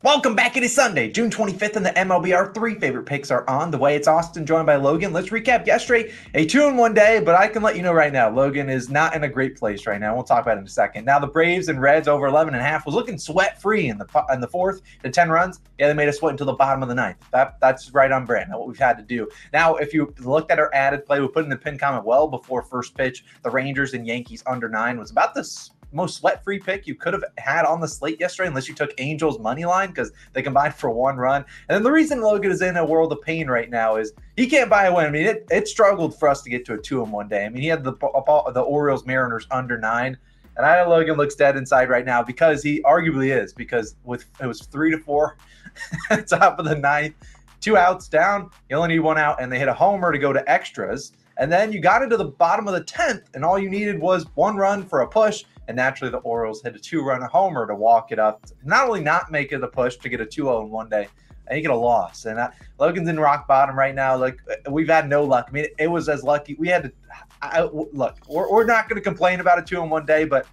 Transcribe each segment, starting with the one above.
Welcome back. It is Sunday, June 25th, and the MLB. Our three favorite picks are on the way. It's Austin, joined by Logan. Let's recap yesterday. A 2-1 day, but I can let you know right now, Logan is not in a great place right now. We'll talk about it in a second. Now, the Braves and Reds over 11.5 was looking sweat-free in the fourth to 10 runs. Yeah, they made us sweat until the bottom of the ninth. That's right on brand. That's what we've had to do. Now, if you looked at our added play, we put in the pin comment well before first pitch. The Rangers and Yankees under 9 was about this most sweat-free pick you could have had on the slate yesterday, unless you took Angels money line because they combined for 1 run. And then the reason Logan is in a world of pain right now is he can't buy a win. I mean, it struggled for us to get to a 2-1 day. I mean, he had the Orioles Mariners under 9, and I know Logan looks dead inside right now because he arguably is, because it was 3-4 top of the ninth, 2 outs down. You only need 1 out, and they hit a homer to go to extras. And then you got into the bottom of the 10th, and all you needed was 1 run for a push. And naturally, the Orioles hit a 2-run homer to walk it up. Not only not make it a push to get a 2-0 in one day, and you get a loss. And Logan's in rock bottom right now. Like, we've had no luck. I mean, it was as lucky. We had to look. We're not going to complain about a 2-1 day, but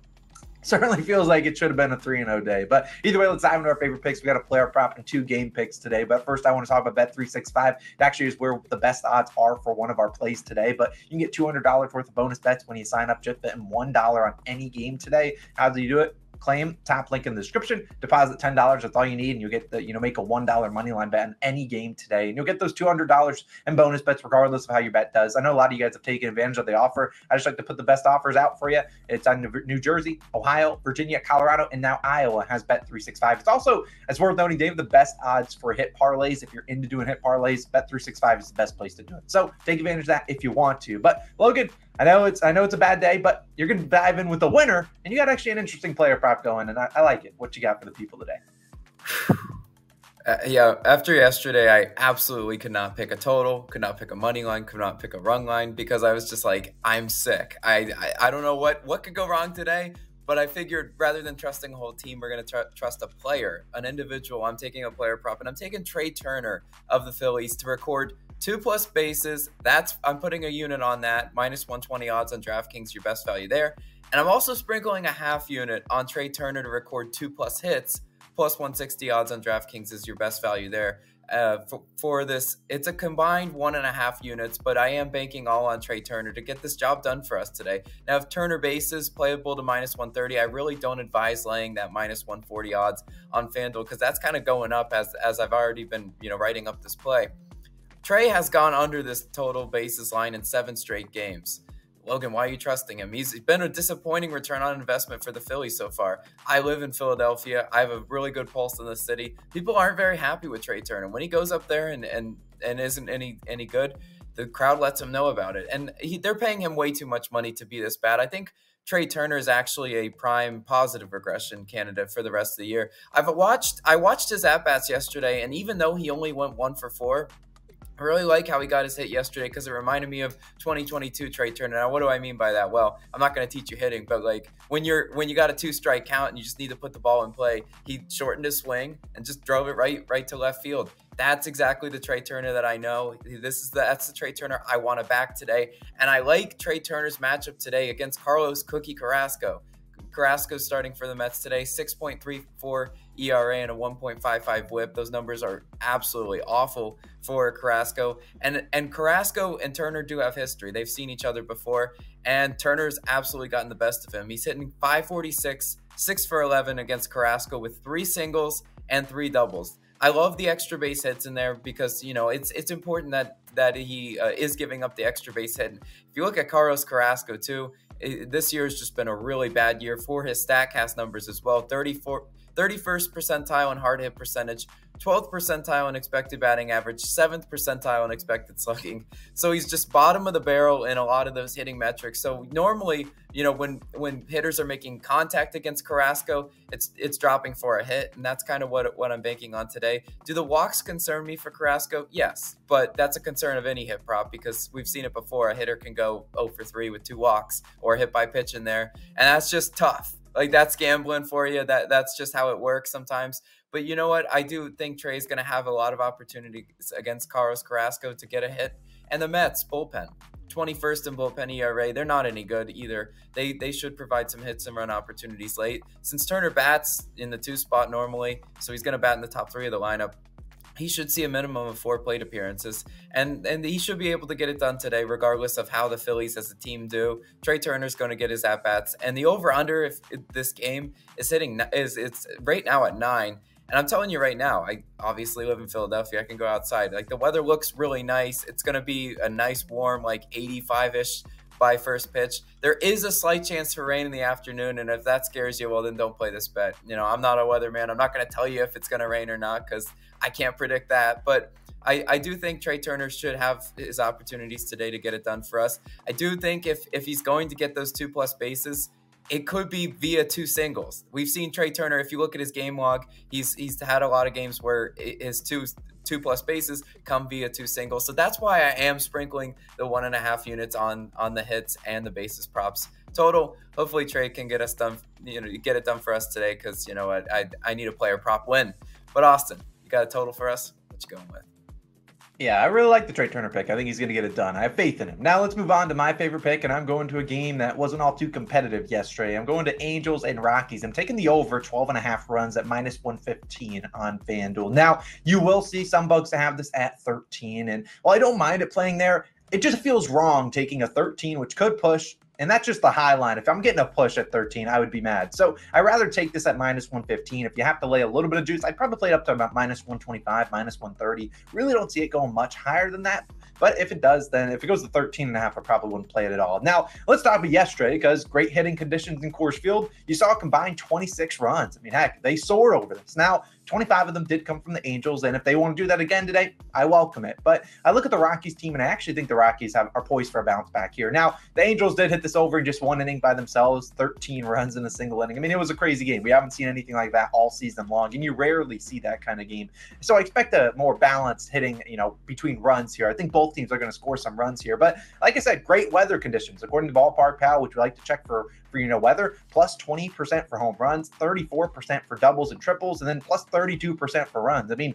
certainly feels like it should have been a 3-0 day. But either way, let's dive into our favorite picks. We got a player prop and 2 game picks today. But first, I want to talk about Bet365. It actually is where the best odds are for one of our plays today. But you can get $200 worth of bonus bets when you sign up. Just betting $1 on any game today. How do you do it? Claim, top link in the description, deposit $10. That's all you need, and you'll get make a $1 money line bet on any game today, and you'll get those $200 in bonus bets regardless of how your bet does. I know a lot of you guys have taken advantage of the offer. I just like to put the best offers out for you. It's on New Jersey, Ohio, Virginia, Colorado, and now Iowa has Bet365. It's worth noting, Dave, the best odds for hit parlays. If you're into doing hit parlays, Bet365 is the best place to do it. So take advantage of that if you want to. But Logan, I know it's a bad day, but you're going to dive in with a winner, and you got actually an interesting player prop going, and I like it. What you got for the people today? Yeah, after yesterday, I absolutely could not pick a total, could not pick a money line, could not pick a run line, because I was just like, I'm sick. I don't know what could go wrong today, but I figured rather than trusting a whole team, we're going to trust a player, an individual. I'm taking a player prop, and I'm taking Trey Turner of the Phillies to record 2+ bases. I'm putting a unit on that, -120 odds on DraftKings, your best value there. And I'm also sprinkling a half unit on Trey Turner to record 2+ hits, +160 odds on DraftKings is your best value there. For this, it's a combined 1.5 units, but I am banking all on Trey Turner to get this job done for us today. Now, if Turner bases playable to -130, I really don't advise laying that -140 odds on FanDuel, because that's kind of going up as I've already been writing up this play. Trey has gone under this total bases line in 7 straight games. Logan, why are you trusting him? He's been a disappointing return on investment for the Phillies so far. I live in Philadelphia. I have a really good pulse in the city. People aren't very happy with Trey Turner. When he goes up there and isn't any good, the crowd lets him know about it. And they're paying him way too much money to be this bad. I think Trey Turner is actually a prime positive regression candidate for the rest of the year. I watched his at-bats yesterday, and even though he only went 1 for 4, I really like how he got his hit yesterday, because it reminded me of 2022 Trey Turner. Now, what do I mean by that? Well, I'm not going to teach you hitting, but like when you got a 2-strike count and you just need to put the ball in play, he shortened his swing and just drove it right to left field. That's exactly the Trey Turner that I know. That's the Trey Turner I want to back today, and I like Trey Turner's matchup today against Carlos "Cookie" Carrasco. Carrasco's starting for the Mets today, 6.34 ERA and a 1.55 whip. Those numbers are absolutely awful for Carrasco. And Carrasco and Turner do have history. They've seen each other before, and Turner's absolutely gotten the best of him. He's hitting .546, 6 for 11 against Carrasco with 3 singles and 3 doubles. I love the extra base hits in there because, it's important that he is giving up the extra base hit. If you look at Carlos Carrasco too, this year has just been a really bad year for his StatCast numbers as well. 31st percentile in hard hit percentage, 12th percentile in expected batting average, 7th percentile in expected slugging. So he's just bottom of the barrel in a lot of those hitting metrics. So normally, when hitters are making contact against Carrasco, it's dropping for a hit, and that's kind of what I'm banking on today. Do the walks concern me for Carrasco? Yes, but that's a concern of any hit prop, because we've seen it before. A hitter can go 0 for 3 with 2 walks or hit by pitch in there, and that's just tough. Like, that's gambling for you. That's just how it works sometimes. But you know what? I do think Trey's going to have a lot of opportunities against Carlos Carrasco to get a hit. And the Mets bullpen, 21st in bullpen ERA. They're not any good either. They should provide some hits and run opportunities late. Since Turner bats in the 2 spot normally, so he's going to bat in the top 3 of the lineup, he should see a minimum of 4 plate appearances, and he should be able to get it done today, regardless of how the Phillies as a team do. Trey Turner's going to get his at bats, and the over/under if this game is it's right now at 9. And I'm telling you right now, I obviously live in Philadelphia. I can go outside. Like, the weather looks really nice. It's going to be a nice warm, like 85-ish by first pitch. There is a slight chance for rain in the afternoon, and if that scares you, well, then don't play this bet. You know, I'm not a weatherman. I'm not going to tell you if it's going to rain or not because I can't predict that. But I do think Trey Turner should have his opportunities today to get it done for us. I do think if he's going to get those 2+ bases, it could be via 2 singles. We've seen Trey Turner, if you look at his game log, he's had a lot of games where his 2+ bases come via 2 singles. So that's why I am sprinkling the 1.5 units on the hits and the bases props total. Hopefully Trey can get us done, get it done for us today, because you know what, I need a player prop win. But Austin, you got a total for us? What you going with? Yeah, I really like the Trey Turner pick. I think he's going to get it done. I have faith in him. Now let's move on to my favorite pick, and I'm going to a game that wasn't all too competitive yesterday. I'm going to Angels and Rockies. I'm taking the over 12.5 runs at -115 on FanDuel. Now, you will see some bugs to have this at 13, and while I don't mind it playing there, it just feels wrong taking a 13, which could push. And that's just the high line. If I'm getting a push at 13, I would be mad. So I'd rather take this at -115. If you have to lay a little bit of juice, I'd probably play it up to about -125, -130. Really don't see it going much higher than that. But if it does, then if it goes to 13.5, I probably wouldn't play it at all. Now, let's talk about yesterday, because great hitting conditions in Coors Field. You saw a combined 26 runs. I mean, heck, they soared over this. Now, 25 of them did come from the Angels, and if they want to do that again today, I welcome it. But I look at the Rockies team, and I actually think the Rockies are poised for a bounce back here. Now, the Angels did hit this over in just 1 inning by themselves, 13 runs in a single inning. I mean, it was a crazy game. We haven't seen anything like that all season long, and you rarely see that kind of game. So I expect a more balanced hitting, between runs here. I think both teams are going to score some runs here. But like I said, great weather conditions. According to Ballpark Pal, which we like to check for weather, plus 20% for home runs, 34% for doubles and triples, and then plus 32% for runs. I mean,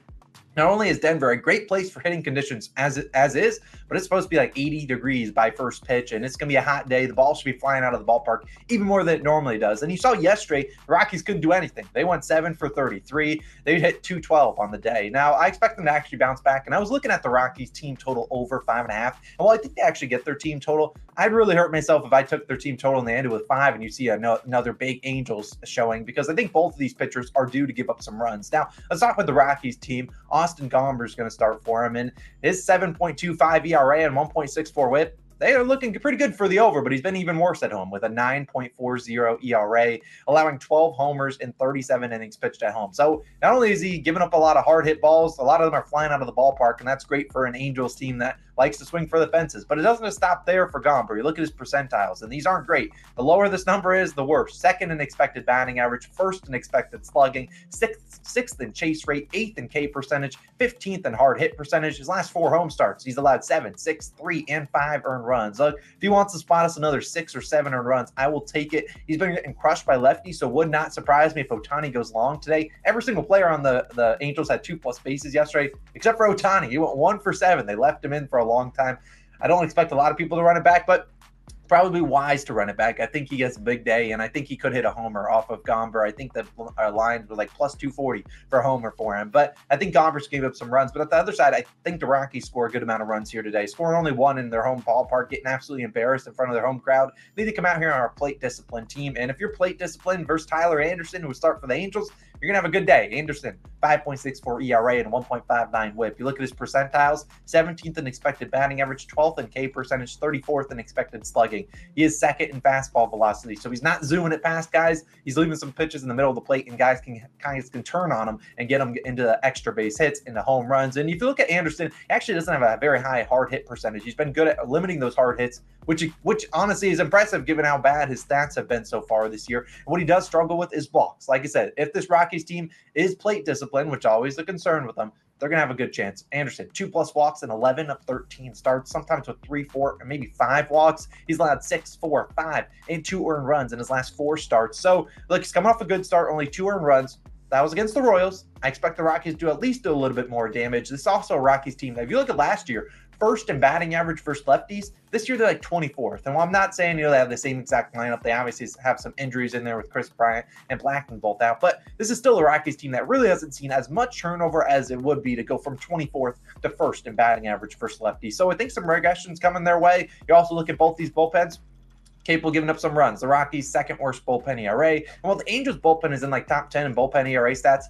not only is Denver a great place for hitting conditions as is, but it's supposed to be like 80 degrees by first pitch, and it's going to be a hot day. The ball should be flying out of the ballpark even more than it normally does. And you saw yesterday, the Rockies couldn't do anything. They went 7 for 33. They hit 212 on the day. Now, I expect them to actually bounce back, and I was looking at the Rockies team total over 5.5. And while I think they actually get their team total, I'd really hurt myself if I took their team total and they ended with 5 and you see another big Angels showing, because I think both of these pitchers are due to give up some runs. Now, let's talk about the Rockies team. Austin Gomber is going to start for him, and his 7.25 ERA and 1.64 WHIP, they are looking pretty good for the over, but he's been even worse at home with a 9.40 ERA, allowing 12 homers in 37 innings pitched at home. So not only is he giving up a lot of hard hit balls, a lot of them are flying out of the ballpark, and that's great for an Angels team that likes to swing for the fences. But it doesn't just stop there for Gomber. You look at his percentiles, and these aren't great. The lower this number is, the worse. 2nd in expected batting average, 1st in expected slugging, 6th in chase rate, 8th in K percentage, 15th in hard hit percentage. His last 4 home starts, he's allowed 7, 6, 3, and 5 earned runs. Look, if he wants to spot us another 6 or 7 earned runs, I will take it. He's been getting crushed by lefties, so would not surprise me if Ohtani goes long today. Every single player on the Angels had 2+ bases yesterday, except for Ohtani. He went 1 for 7. They left him in for a long time. I don't expect a lot of people to run it back, but probably wise to run it back. I think he gets a big day, and I think he could hit a homer off of Gomber. I think that our lines were like plus 240 for a homer for him, but I think Gomber's gave up some runs. But at the other side, I think the Rockies score a good amount of runs here today, scoring only 1 in their home ballpark, getting absolutely embarrassed in front of their home crowd. They need to come out here on our plate discipline team, and if you're plate disciplined versus Tyler Anderson, who would start for the Angels, you're going to have a good day. Anderson, 5.64 ERA and 1.59 WHIP. You look at his percentiles, 17th in expected batting average, 12th in K percentage, 34th in expected slugging. He is 2nd in fastball velocity, so he's not zooming it past guys. He's leaving some pitches in the middle of the plate, and guys can turn on him and get him into extra base hits, into home runs. And if you look at Anderson, he actually doesn't have a very high hard hit percentage. He's been good at limiting those hard hits, which honestly is impressive given how bad his stats have been so far this year. And what he does struggle with is walks. Like I said, if this Rockies team is plate discipline, which always a concern with them, they're going to have a good chance. Anderson, 2+ walks in 11 of 13 starts, sometimes with 3, 4, or maybe 5 walks. He's allowed 6, 4, 5, and 2 earned runs in his last 4 starts. So, look, he's coming off a good start, only 2 earned runs. That was against the Royals. I expect the Rockies to at least do a little bit more damage. This is also a Rockies team that, if you look at last year, first in batting average versus lefties. This year, they're like 24th. And while I'm not saying, they have the same exact lineup, they obviously have some injuries in there with Chris Bryant and Blackman both out. But this is still a Rockies team that really hasn't seen as much turnover as it would be to go from 24th to first in batting average versus lefties. So I think some regression's coming their way. You also look at both these bullpens, capable of giving up some runs. The Rockies' second worst bullpen ERA. And while the Angels' bullpen is in like top 10 in bullpen ERA stats,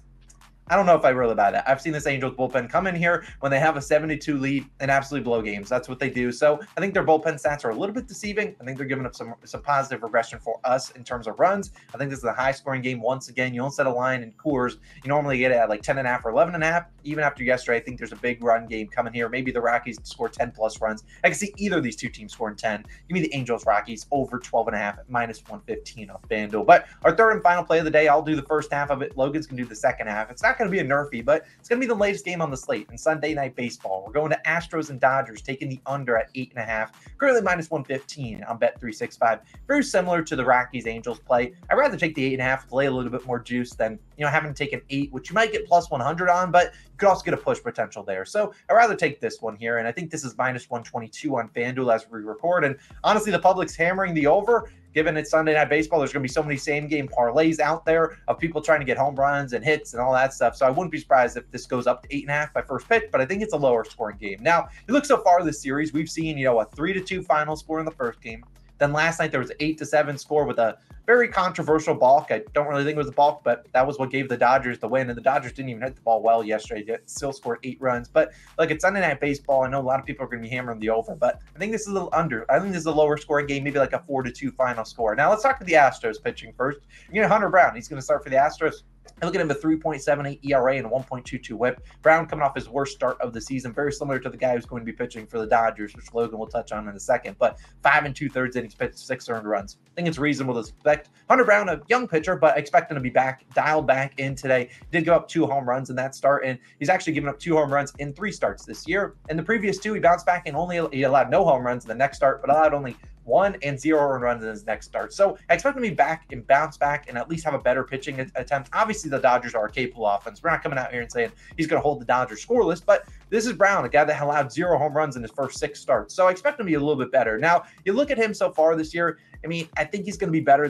I don't know if I really buy that. I've seen this Angels bullpen come in here when they have a 72 lead and absolutely blow games. That's what they do. So I think their bullpen stats are a little bit deceiving. I think they're giving up some positive regression for us in terms of runs. I think this is a high scoring game. Once again, you don't set a line in Coors. You normally get it at like 10.5 or 11.5. Even after yesterday, I think there's a big run game coming here. Maybe the Rockies score 10 plus runs. I can see either of these two teams scoring 10. Give me the Angels Rockies over 12.5 at -115 on FanDuel. But our third and final play of the day, I'll do the first half of it. Logan's going to do the second half. It's not going to be a nerfy, but it's going to be the latest game on the slate in Sunday Night Baseball. We're going to Astros and Dodgers, taking the under at 8.5, currently -115 on Bet365. Very similar to the Rockies-Angels play. I'd rather take the 8.5 to lay a little bit more juice than, having to take an 8, which you might get plus 100 on, but you could also get a push potential there. So I'd rather take this one here, and I think this is -122 on FanDuel as we record. And honestly, the public's hammering the over. Given it's Sunday Night Baseball, there's going to be so many same-game parlays out there of people trying to get home runs and hits and all that stuff. So I wouldn't be surprised if this goes up to 8.5 by first pitch, but I think it's a lower scoring game. Now, you look so far this series, we've seen, a 3-2 final score in the first game. Then last night there was an 8-7 score with a very controversial balk. I don't really think it was a balk, but that was what gave the Dodgers the win. And the Dodgers didn't even hit the ball well yesterday. They still scored 8 runs. But like, it's Sunday Night Baseball. I know a lot of people are going to be hammering the over, but I think this is a little under. I think this is a lower scoring game, maybe like a 4-2 final score. Now let's talk about the Astros pitching first. You're going to Hunter Brown. He's going to start for the Astros. I look at him, a 3.78 ERA and a 1.22 whip. Brown coming off his worst start of the season, very similar to the guy who's going to be pitching for the Dodgers, which Logan will touch on in a second. But 5 2/3 innings pitched, 6 earned runs. I think it's reasonable to expect Hunter Brown, a young pitcher, but expect him to be dialed back in today. He did give up 2 home runs in that start, and he's actually given up 2 home runs in 3 starts this year. In the previous 2, he bounced back and he allowed no home runs in the next start, but allowed only 1 and 0 earned runs in his next start. So I expect him to be back and bounce back and at least have a better pitching attempt. Obviously, the Dodgers are a capable offense. We're not coming out here and saying he's going to hold the Dodgers scoreless, but this is Brown, a guy that allowed 0 home runs in his first 6 starts. So I expect him to be a little bit better. Now, you look at him so far this year, I think he's going to be better.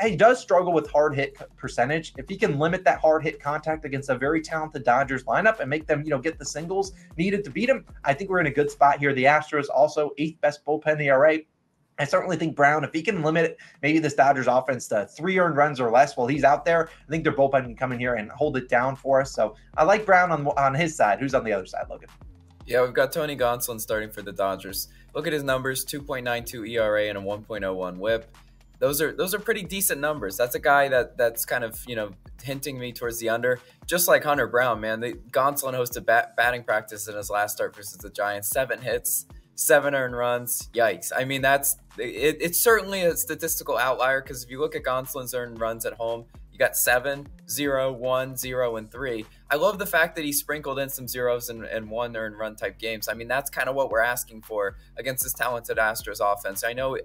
He does struggle with hard hit percentage. If he can limit that hard hit contact against a very talented Dodgers lineup and make them, get the singles needed to beat him, I think we're in a good spot here. The Astros also 8th best bullpen ERA. I certainly think Brown, if he can limit maybe this Dodgers offense to 3 earned runs or less while he's out there, I think their bullpen can come in here and hold it down for us. So I like Brown on his side. Who's on the other side, Logan? Yeah, we've got Tony Gonsolin starting for the Dodgers. Look at his numbers, 2.92 ERA and a 1.01 whip. Those are pretty decent numbers. That's a guy that's kind of, hinting me towards the under. Just like Hunter Brown, man. Gonsolin hosted batting practice in his last start versus the Giants. 7 hits, 7 earned runs. Yikes. It's certainly a statistical outlier because if you look at Gonsolin's earned runs at home, you got 7, 0, 1, 0, and 3. I love the fact that he sprinkled in some zeros and 1 earned run type games. That's kind of what we're asking for against this talented Astros offense. I know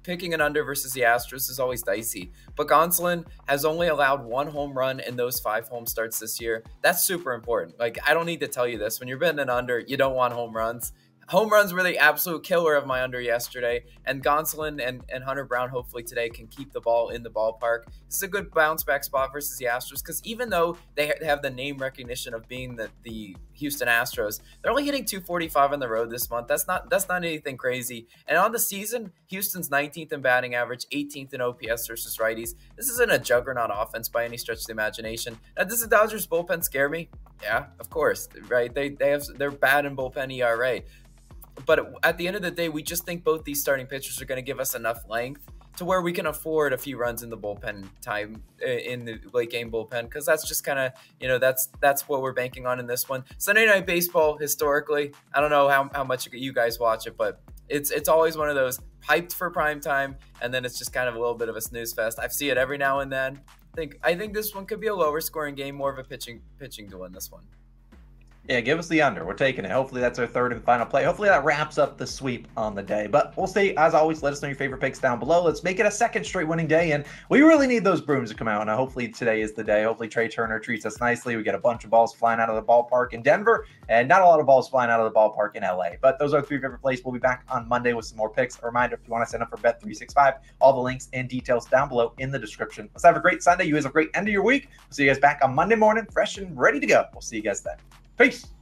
picking an under versus the Astros is always dicey, but Gonsolin has only allowed 1 home run in those 5 home starts this year. That's super important. I don't need to tell you this. When you're betting an under, you don't want home runs. Home runs were the absolute killer of my under yesterday, and Gonsolin and Hunter Brown hopefully today can keep the ball in the ballpark. This is a good bounce back spot versus the Astros because even though they have the name recognition of being the Houston Astros, they're only hitting 245 on the road this month. That's not anything crazy. And on the season, Houston's 19th in batting average, 18th in OPS versus righties. This isn't a juggernaut offense by any stretch of the imagination. Now, does the Dodgers bullpen scare me? Yeah, of course, right? They're bad in bullpen ERA. But at the end of the day, we just think both these starting pitchers are going to give us enough length to where we can afford a few runs in the bullpen time, in the late game bullpen, because that's just kind of, that's what we're banking on in this one. Sunday Night Baseball, historically, I don't know how much you guys watch it, but it's always one of those hyped for prime time, and then it's just kind of a little bit of a snooze fest. I see it every now and then. I think this one could be a lower scoring game, more of a pitching duel in this one. Yeah, give us the under. We're taking it. Hopefully that's our third and final play. Hopefully that wraps up the sweep on the day. But we'll see. As always, let us know your favorite picks down below. Let's make it a second straight winning day. And we really need those brooms to come out. And hopefully today is the day. Hopefully Trey Turner treats us nicely. We get a bunch of balls flying out of the ballpark in Denver and not a lot of balls flying out of the ballpark in LA. But those are the three favorite plays. We'll be back on Monday with some more picks. A reminder, if you want to sign up for Bet365, all the links and details down below in the description. Let's have a great Sunday. You guys have a great end of your week. We'll see you guys back on Monday morning, fresh and ready to go. We'll see you guys then. Peace.